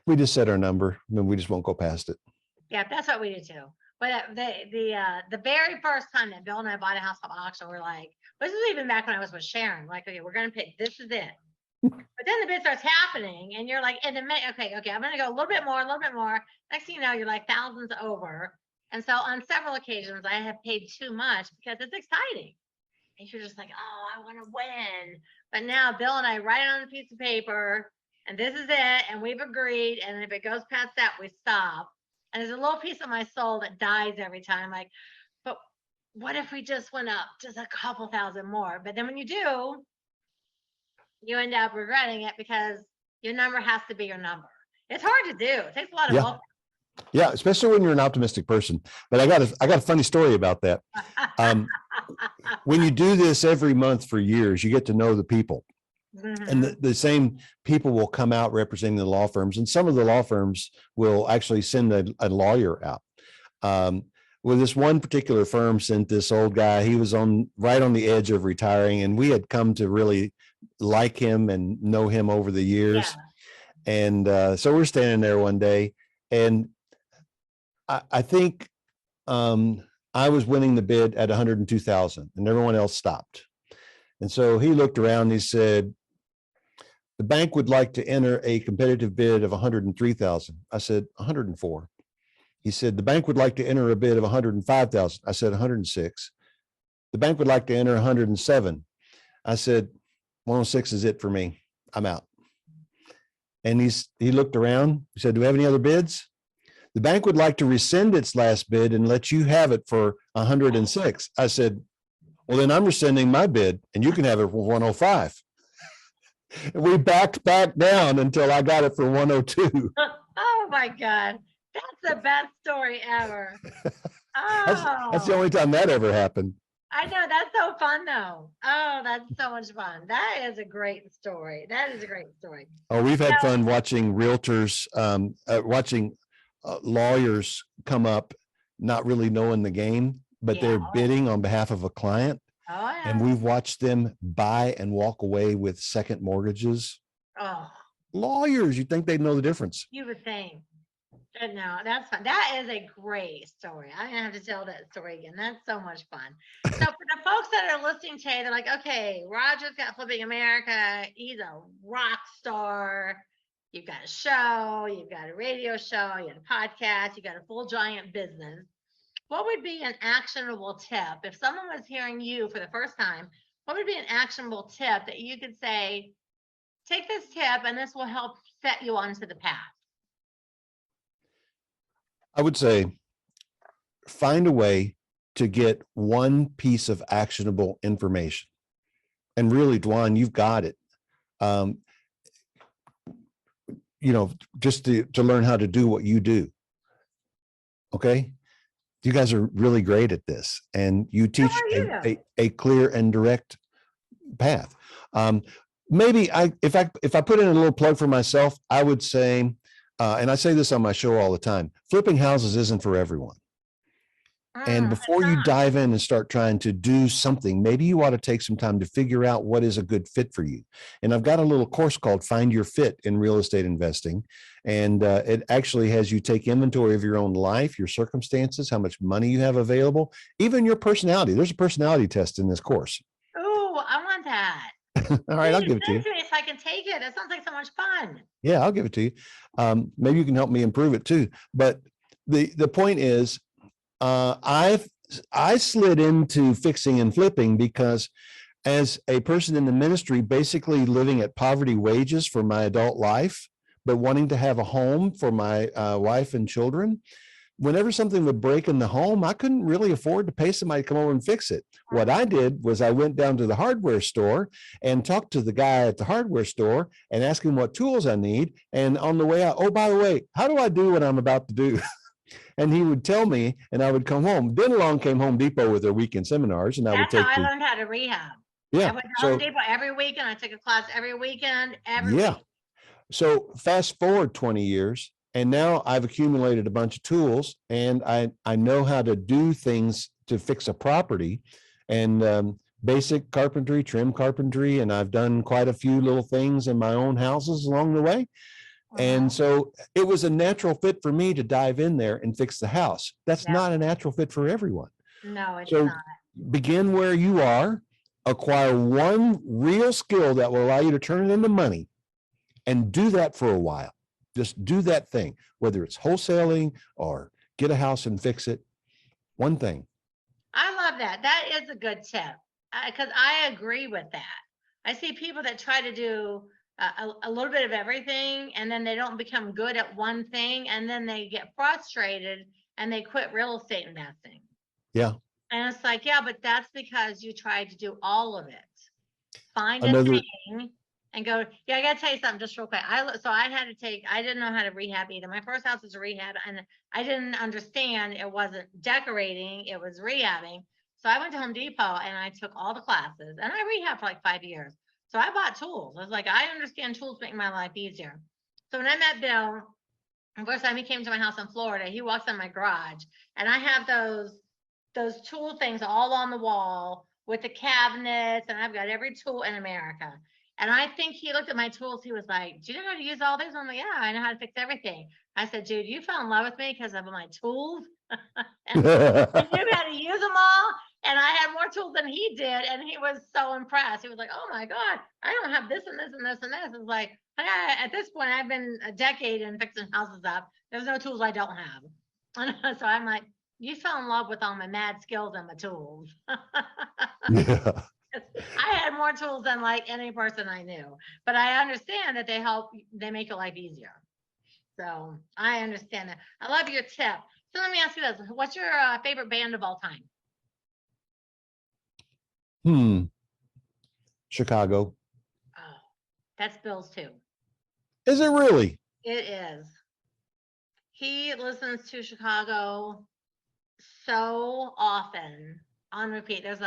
Speaker 3: We just set our number, and we just won't go past it.
Speaker 2: Yeah, that's what we do too. But the very first time that Bill and I bought a house off auction, we're like, this is even back when I was with Sharon. Like, okay, we're gonna pick. This is it. But then the bid starts happening, and you're like, in a minute, okay, I'm gonna go a little bit more. Next thing you know, you're like thousands over. And so on several occasions, I have paid too much because it's exciting. And you're just like, oh, I want to win. But now Bill and I write it on a piece of paper, and this is it, and we've agreed. And if it goes past that, we stop. And there's a little piece of my soul that dies every time. Like, but what if we just went up just a couple thousand more? But then when you do, you end up regretting it because your number has to be your number. It's hard to do. It takes a lot of willpower.
Speaker 3: Yeah, especially when you're an optimistic person. But I got a funny story about that. When you do this every month for years, you get to know the people. And the same people will come out representing the law firms. And some of the law firms will actually send a lawyer out. Well, this one particular firm sent this old guy. He was right on the edge of retiring. And we had come to really like him and know him over the years. Yeah. And so we're standing there one day, and I think I was winning the bid at 102,000, and everyone else stopped. And so he looked around and he said, the bank would like to enter a competitive bid of 103,000. I said, 104. He said, the bank would like to enter a bid of 105,000. I said, 106. The bank would like to enter 107. I said, 106 is it for me. I'm out. And he looked around. He said, do we have any other bids? The bank would like to rescind its last bid and let you have it for 106. I said, well, then I'm rescinding my bid and you can have it for 105. And we backed back down until I got it for 102.
Speaker 2: Oh my God. That's the best story ever.
Speaker 3: That's the
Speaker 2: Oh,
Speaker 3: only time that ever happened.
Speaker 2: I know. That's so fun though. Oh, that's so much fun. That is a great story. That is a great story.
Speaker 3: Oh, we've had
Speaker 2: Now,
Speaker 3: fun watching realtors, watching lawyers come up, not really knowing the game, but
Speaker 2: yeah.
Speaker 3: they're bidding on behalf of a client.
Speaker 2: Oh,
Speaker 3: And
Speaker 2: yeah.
Speaker 3: we've watched them buy and walk away with second mortgages.
Speaker 2: Oh,
Speaker 3: Lawyers, you'd think they'd know the difference.
Speaker 2: you would think. No, that's fun. That is a great story. I'm gonna have to tell that story again. That's so much fun. So for the folks that are listening today, they're like, okay, Roger's got Flipping America. He's a rock star. You've got a show, you've got a radio show, you got a podcast, you got a full giant business. What would be an actionable tip if someone was hearing you for the first time? What would be an actionable tip that you could say, take this tip and this will help set you onto the path?
Speaker 3: I would say find a way to get one piece of actionable information. And really, Dwan, you've got it. Just to learn how to do what you do. Okay. You guys are really great at this, and you teach a clear and direct path. Maybe if I put in a little plug for myself, I would say, and I say this on my show all the time, flipping houses isn't for everyone. And before you dive in and start trying to do something, maybe you ought to take some time to figure out what is a good fit for you. And I've got a little course called Find Your Fit in Real Estate Investing. And it actually has you take inventory of your own life, your circumstances, how much money you have available, even your personality. There's a personality test in this course.
Speaker 2: Oh, I want that.
Speaker 3: All right, I'll give it to you.
Speaker 2: If I can take it, it sounds like so much fun.
Speaker 3: Yeah, I'll give it to you. Maybe you can help me improve it too. But the point is, I slid into fixing and flipping because as a person in the ministry, basically living at poverty wages for my adult life, but wanting to have a home for my wife and children, whenever something would break in the home, I couldn't really afford to pay somebody to come over and fix it. What I did was I went down to the hardware store and talked to the guy at the hardware store and asked him what tools I need. And on the way out, oh, by the way, how do I do what I'm about to do? And he would tell me, and I would come home. Then along came Home Depot with their weekend seminars, and I would take.
Speaker 2: That's how I learned how to rehab.
Speaker 3: Yeah,
Speaker 2: I went to Home Depot every weekend. I took a class every weekend.
Speaker 3: Yeah. So fast forward 20 years, and now I've accumulated a bunch of tools, and I know how to do things to fix a property, and basic carpentry, trim carpentry, and I've done quite a few little things in my own houses along the way. And so it was a natural fit for me to dive in there and fix the house. That's not a natural fit for everyone.
Speaker 2: No, it's
Speaker 3: so
Speaker 2: not.
Speaker 3: Begin where you are, acquire one real skill that will allow you to turn it into money, and do that for a while. Just do that thing, whether it's wholesaling or get a house and fix it. One thing.
Speaker 2: I love that. That is a good tip because I agree with that. I see people that try to do a little bit of everything, and then they don't become good at one thing, and then they get frustrated and they quit real estate investing.
Speaker 3: Yeah.
Speaker 2: And it's like, yeah, but that's because you tried to do all of it. Find a thing and go. Yeah, I gotta tell you something just real quick. I didn't know how to rehab either. My first house was a rehab, and I didn't understand it wasn't decorating, it was rehabbing. So I went to Home Depot and I took all the classes, and I rehabbed for like 5 years. So I bought tools. I was like, I understand tools make my life easier. So when I met Bill, the first time he came to my house in Florida, he walks in my garage, and I have those tool things all on the wall with the cabinets, and I've got every tool in America. And I think he looked at my tools. He was like, do you know how to use all these? I'm like, yeah, I know how to fix everything. I said, dude, you fell in love with me because of my tools. And I knew how to use them all. And I had more tools than he did. And he was so impressed. He was like, oh my God, I don't have this and this and this and this. It's like, at this point, I've been a decade in fixing houses up. There's no tools I don't have. And so I'm like, you fell in love with all my mad skills and my tools.
Speaker 3: Yeah.
Speaker 2: I had more tools than like any person I knew, but I understand that they make your life easier. So I understand that. I love your tip. So let me ask you this. What's your favorite band of all time?
Speaker 3: Chicago.
Speaker 2: Oh, that's Bill's too.
Speaker 3: Is it really?
Speaker 2: It is. He listens to Chicago so often on repeat. There's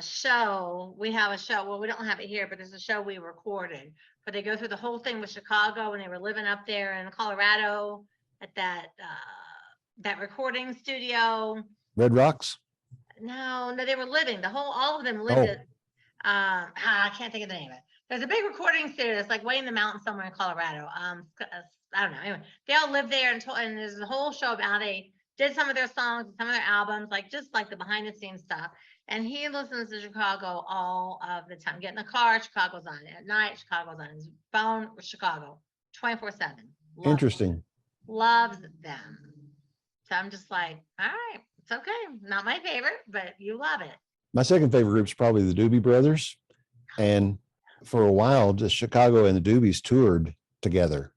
Speaker 2: show. We have a show. Well, we don't have it here, but there's a show we recorded. But they go through the whole thing with Chicago when they were living up there in Colorado at that recording studio.
Speaker 3: Red Rocks?
Speaker 2: No, they were living. All of them lived
Speaker 3: Oh,
Speaker 2: at I can't think of the name of it. There's a big recording studio that's like way in the mountains somewhere in Colorado. I don't know. Anyway, they all live there and there's a whole show about how they did some of their songs, some of their albums, like just like the behind the scenes stuff. And he listens to Chicago all of the time. Get in the car, Chicago's on. At night, Chicago's on. His phone, Chicago, 24/7.
Speaker 3: interesting.
Speaker 2: Loves them. So I'm just like, all right, it's okay. Not my favorite, but you love it.
Speaker 3: My second favorite group is probably the Doobie Brothers. And for a while, just Chicago and the Doobies toured together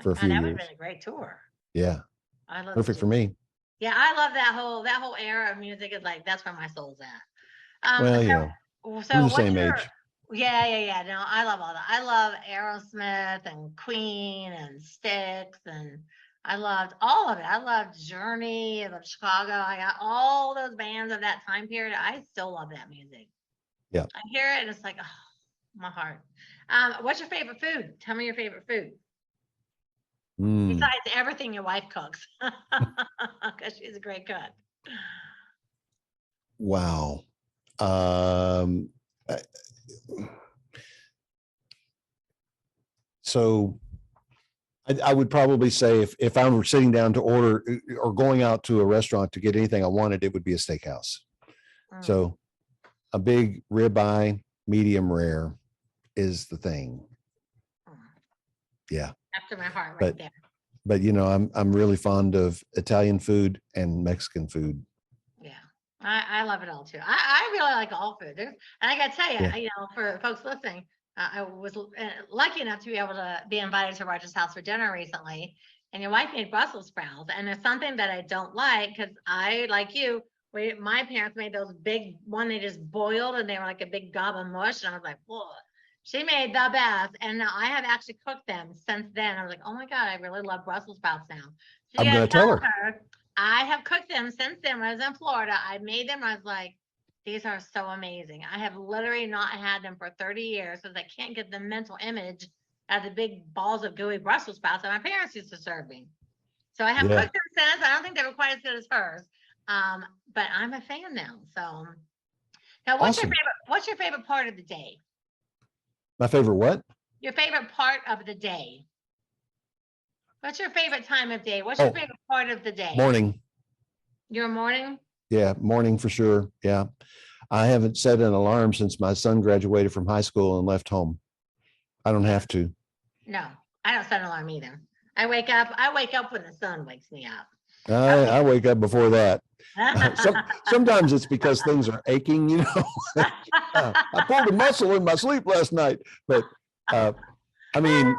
Speaker 3: for a few
Speaker 2: that would have
Speaker 3: years.
Speaker 2: been a great tour.
Speaker 3: Yeah.
Speaker 2: I love
Speaker 3: Perfect for me.
Speaker 2: Yeah, I love that whole era of music. Is like that's where my soul's at.
Speaker 3: Well, yeah,
Speaker 2: So
Speaker 3: we're the
Speaker 2: what's
Speaker 3: same
Speaker 2: your
Speaker 3: age.
Speaker 2: yeah. No, I love all that. I love Aerosmith and Queen and Styx and I loved all of it. I loved Journey. I loved Chicago. I got all those bands of that time period. I still love that music.
Speaker 3: Yeah.
Speaker 2: I hear it and it's like, oh, my heart. What's your favorite food? Tell me your favorite food. Besides everything your wife cooks, because she's a great cook.
Speaker 3: Wow. So I would probably say if I were sitting down to order or going out to a restaurant to get anything I wanted, it would be a steakhouse. So a big ribeye, medium rare is the thing. Yeah.
Speaker 2: After my heart right there.
Speaker 3: But I'm really fond of Italian food and Mexican food.
Speaker 2: Yeah. I love it all too. I really like all food. And I gotta tell you,
Speaker 3: Yeah.
Speaker 2: For folks listening, I was lucky enough to be able to be invited to Roger's house for dinner recently. And your wife made Brussels sprouts. And there's something that I don't like because I, like you, my parents made those big one they just boiled and they were like a big gob of mush. And I was like, whoa. She made the best. And I have actually cooked them since then. I was like, oh my God, I really love Brussels sprouts now. So
Speaker 3: I'm going to tell her.
Speaker 2: I have cooked them since then. When I was in Florida, I made them. I was like, these are so amazing. I have literally not had them for 30 years because I can't get the mental image of the big balls of gooey Brussels sprouts that my parents used to serve me. So I have cooked them since. I don't think they were quite as good as hers. But I'm a fan now. So now what's your favorite part of the day?
Speaker 3: My favorite what?
Speaker 2: Your favorite part of the day. What's your favorite time of day? What's your favorite part of the day?
Speaker 3: Morning.
Speaker 2: Your morning?
Speaker 3: Yeah, morning for sure. Yeah. I haven't set an alarm since my son graduated from high school and left home. I don't have to.
Speaker 2: No, I don't set an alarm either. I wake up when the sun wakes me up.
Speaker 3: I wake up before that. Sometimes it's because things are aching, I pulled a muscle in my sleep last night, but I mean,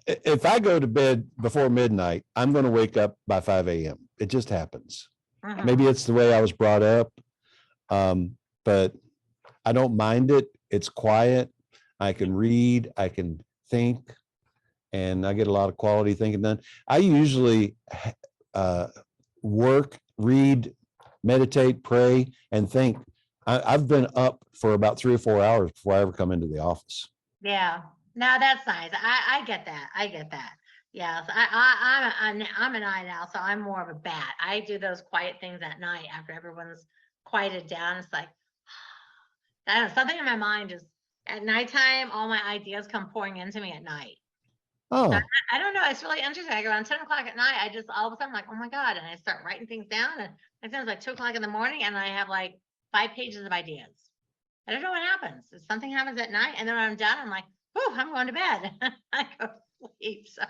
Speaker 3: if I go to bed before midnight, I'm going to wake up by 5 a.m. It just happens. Maybe it's the way I was brought up, but I don't mind it. It's quiet. I can read, I can think, and I get a lot of quality thinking done. I usually work, read, meditate, pray, and think. I've been up for about 3 or 4 hours before I ever come into the office.
Speaker 2: Yeah, no, that's nice. I get that. Yes, I'm an eye owl, so I'm more of a bat. I do those quiet things at night after everyone's quieted down. It's like, I don't know, something in my mind is at nighttime, all my ideas come pouring into me at night.
Speaker 3: Oh,
Speaker 2: So I don't know. It's really interesting. I go around 10 o'clock at night. I just all of a sudden, I'm like, oh my God. And I start writing things down. And it sounds like 2 o'clock in the morning. And I have like 5 pages of ideas. I don't know what happens. If something happens at night and then when I'm done, I'm like, whew, I'm going to bed. I go to sleep. So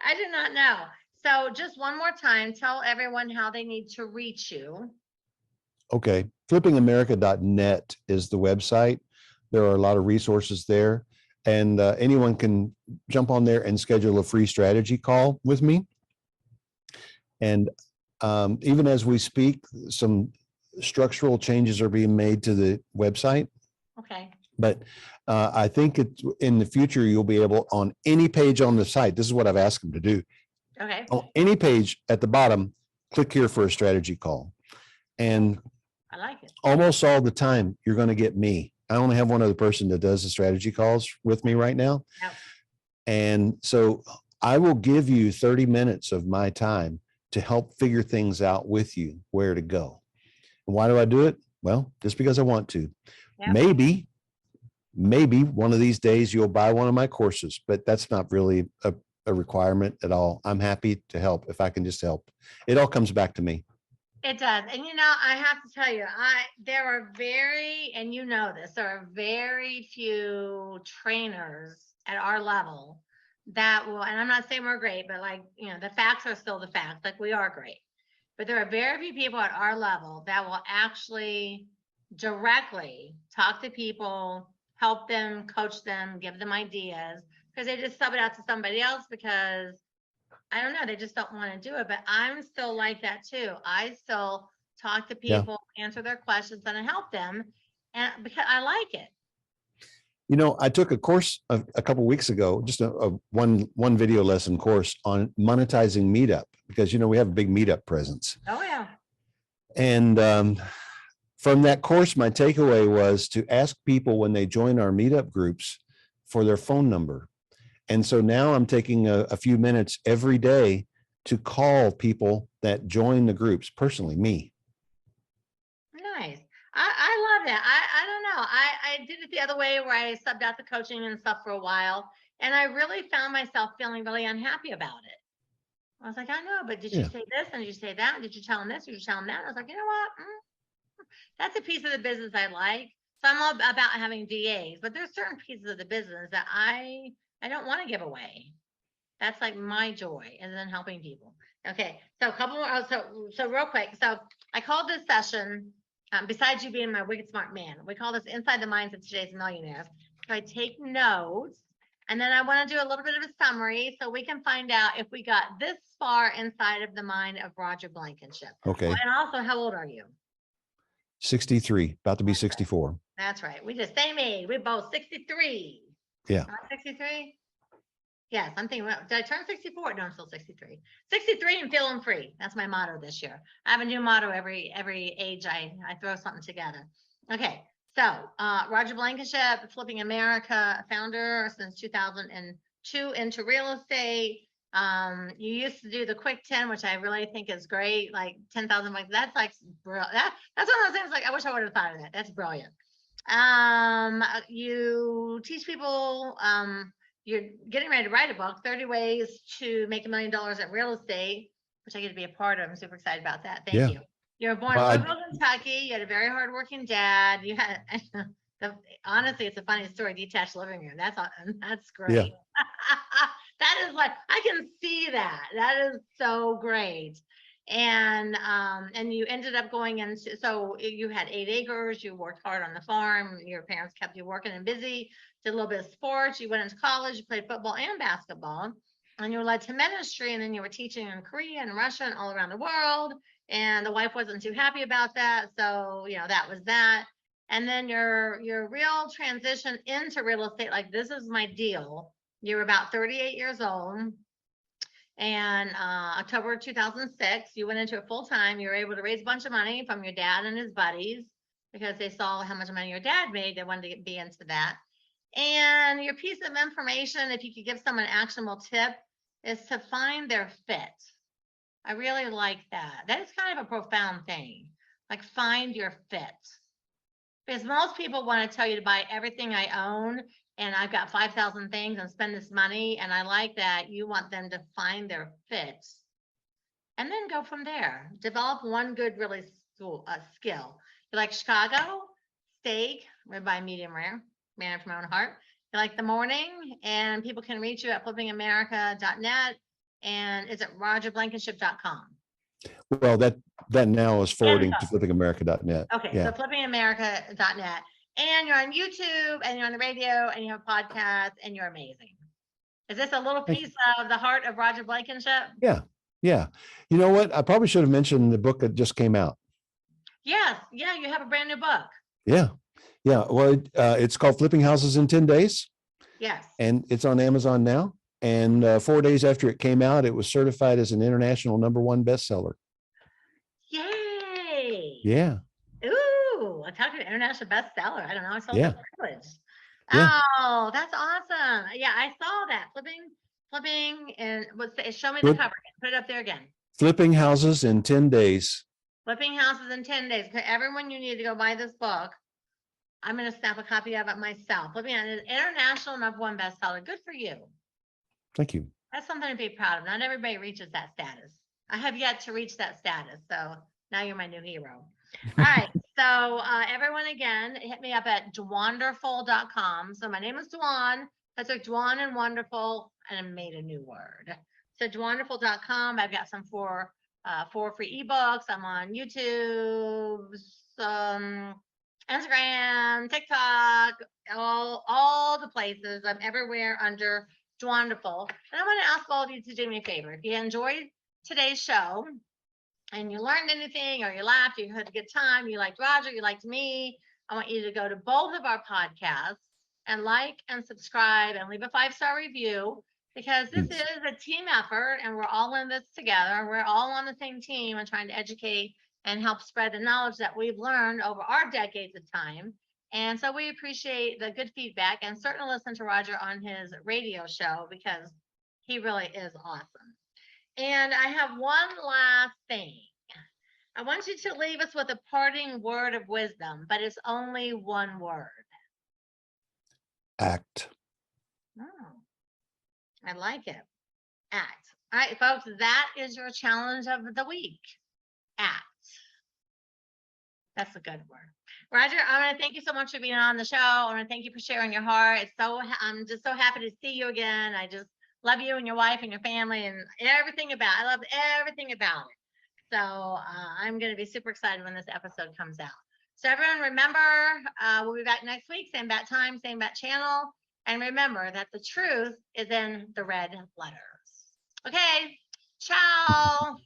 Speaker 2: I do not know. So just one more time, tell everyone how they need to reach you.
Speaker 3: Okay. Flippingamerica.net is the website. There are a lot of resources there, and anyone can jump on there and schedule a free strategy call with me. And even as we speak, some structural changes are being made to the website.
Speaker 2: Okay.
Speaker 3: But I think in the future, you'll be able, on any page on the site, this is what I've asked them to do.
Speaker 2: Okay.
Speaker 3: On any page at the bottom, click here for a strategy call. And
Speaker 2: I like it.
Speaker 3: almost all the time, you're going to get me. I only have one other person that does the strategy calls with me right now.
Speaker 2: Yep.
Speaker 3: And so I will give you 30 minutes of my time to help figure things out with you, where to go. And why do I do it? Well, just because I want to.
Speaker 2: Yep.
Speaker 3: Maybe one of these days you'll buy one of my courses, but that's not really a requirement at all. I'm happy to help if I can just help. It all comes back to me.
Speaker 2: It does. And I have to tell you, there are and there are very few trainers at our level that will, and I'm not saying we're great, but the facts are still the facts. Like, we are great. But there are very few people at our level that will actually directly talk to people, help them, coach them, give them ideas, because they just sub it out to somebody else because I don't know, they just don't want to do it. But I'm still like that too. I still talk to
Speaker 3: Yeah.
Speaker 2: people, answer their questions, and I help them, and because I like it.
Speaker 3: I took a course a couple weeks ago, just a one video lesson course on monetizing Meetup, because we have a big Meetup presence.
Speaker 2: Oh yeah.
Speaker 3: And from that course, my takeaway was to ask people when they join our Meetup groups for their phone number. And so now I'm taking a few minutes every day to call people that join the groups, personally, me.
Speaker 2: Nice. I love that. I don't know. I did it the other way where I subbed out the coaching and stuff for a while, and I really found myself feeling really unhappy about it. I was like, I know, but did you say this and did you say that? Did you tell them this? Did you tell them that? I was like, you know what? That's a piece of the business I like. So I'm all about having VAs, but there's certain pieces of the business that I don't want to give away. That's like my joy, and then helping people. Okay, so a couple more. So real quick. So I called this session, besides you being my wicked smart man, we call this Inside the Minds of Today's Millionaires. So I take notes, and then I want to do a little bit of a summary so we can find out if we got this far inside of the mind of Roger Blankenship.
Speaker 3: Okay.
Speaker 2: Oh, and also, how old are you?
Speaker 3: 63, about to be 64.
Speaker 2: That's right. We just same age. We're both 63.
Speaker 3: Yeah.
Speaker 2: 63? Yes, I'm thinking, did I turn 64? No, I'm still 63. 63 and feeling free. That's my motto this year. I have a new motto every age I throw something together. Okay, so Roger Blankenship, Flipping America, founder since 2002 into real estate. You used to do the quick 10, which I really think is great, like 10,000 bucks. That's like brilliant. That's one of those things, like, I wish I would have thought of that. That's brilliant. You teach people, you're getting ready to write a book, 30 ways to make $1 million in real estate, which I get to be a part of. I'm super excited about that. Thank you. You were born in Louisville, Kentucky. You had a very hardworking dad. You had, honestly, it's a funny story, detached living room. That's great. Yeah. That is like, I can see that. That is so great. And you ended up going into, so you had 8 acres, you worked hard on the farm, your parents kept you working and busy, did a little bit of sports, you went into college, you played football and basketball, and you were led to ministry, and then you were teaching in Korea and Russia and all around the world, and the wife wasn't too happy about that, so that was that. And then your real transition into real estate, like, this is my deal. You were about 38 years old. And October 2006, you went into it full time. You were able to raise a bunch of money from your dad and his buddies because they saw how much money your dad made. They wanted to be into that. And your piece of information, if you could give someone an actionable tip, is to find their fit. I really like that. That is kind of a profound thing. Like, find your fit. Because most people want to tell you to buy everything I own, and I've got 5,000 things and spend this money. And I like that you want them to find their fit and then go from there. Develop one good, really skill. You like Chicago? Steak, ribeye medium rare, man from my own heart. You like the morning, and people can reach you at flippingamerica.net. And is it rogerblankenship.com?
Speaker 3: Well, that now is forwarding to flippingamerica.net.
Speaker 2: Okay,
Speaker 3: Yeah.
Speaker 2: so flippingamerica.net. And you're on YouTube and you're on the radio and you have podcasts and you're amazing. Is this a little
Speaker 3: Thank
Speaker 2: piece of the heart of Roger Blankenship?
Speaker 3: Yeah. Yeah. You know what? I probably should have mentioned the book that just came out.
Speaker 2: Yes. Yeah, you have a brand new book.
Speaker 3: Yeah. Yeah. Well, it's called Flipping Houses in 10 Days.
Speaker 2: Yes.
Speaker 3: And it's on Amazon now. And 4 days after it came out, it was certified as an international #1 bestseller.
Speaker 2: Yay.
Speaker 3: Yeah.
Speaker 2: Ooh, a talking international bestseller. I don't know. I saw
Speaker 3: Yeah.
Speaker 2: the privilege.
Speaker 3: Yeah.
Speaker 2: Oh, that's awesome. Yeah, I saw that. Flipping, and show me the cover again. Put it up there again.
Speaker 3: Flipping Houses in 10 Days.
Speaker 2: Flipping Houses in 10 Days. Everyone, you need to go buy this book. I'm going to snap a copy of it myself. Flipping an international #1 bestseller. Good for you.
Speaker 3: Thank you.
Speaker 2: That's something to be proud of. Not everybody reaches that status. I have yet to reach that status. So now you're my new hero. All right. So everyone, again, hit me up at dwanderful.com. So my name is Dwan. That's like Dwan and wonderful. And I made a new word. So dwanderful.com. I've got some four free ebooks. I'm on YouTube, Instagram, TikTok, all the places. I'm everywhere under Dwanderful. And I want to ask all of you to do me a favor. If you enjoyed today's show and you learned anything or you laughed, you had a good time, you liked Roger, you liked me, I want you to go to both of our podcasts and like and subscribe and leave a 5-star review, because this is a team effort and we're all in this together. We're all on the same team and trying to educate and help spread the knowledge that we've learned over our decades of time. And so we appreciate the good feedback, and certainly listen to Roger on his radio show because he really is awesome. And I have one last thing. I want you to leave us with a parting word of wisdom, but it's only one word.
Speaker 3: Act.
Speaker 2: Oh, I like it. Act. All right, folks, that is your challenge of the week. Act. That's a good word. Roger, I want to thank you so much for being on the show. I want to thank you for sharing your heart. I'm just so happy to see you again. I just love you and your wife and your family and everything about it. I love everything about it. So I'm going to be super excited when this episode comes out. So everyone, remember, we'll be back next week, same bat time, same bat channel. And remember that the truth is in the red letters. Okay, ciao.